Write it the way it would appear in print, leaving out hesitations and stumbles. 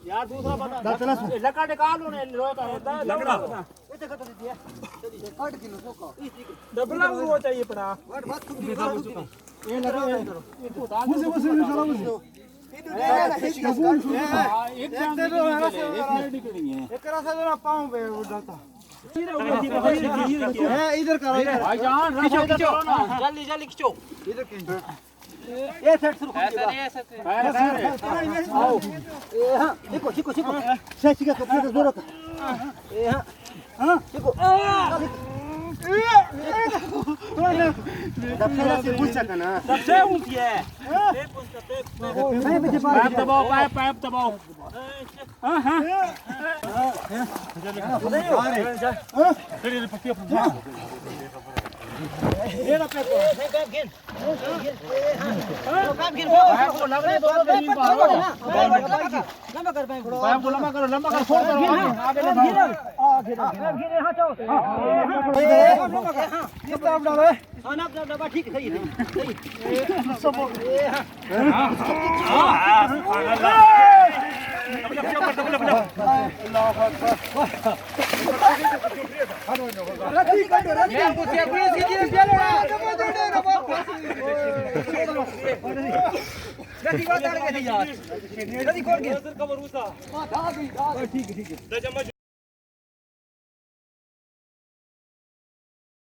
यार दूसरा बता लकड़ निकालो ने रोता है लकड़ा डबला वो चाहिए पड़ा ये लगा मुझे एक रास्ता जो ना पाऊं पे उड़ता इधर करो भाईजान खींचो जल्दी जल्दी खींचो इधर ये सेट शुरू ऐसे आओ ए हां देखो चिको सच्ची का कपड़े जोर का ए हां हां चिको सबसे से पूछ सका ना सबसे ऊंची है पाइप दबाओ पाइप दबाओ हां हां अरे पट्टी ये ना पे गिन काम गिन को लगने दो लंबा कर पाए पाइप को लंबा करो फोड़ करो आगे गिन हां चलो लंबा कर ये तो आप डालो हां ना डब्बा ठीक सही है सब ठीक है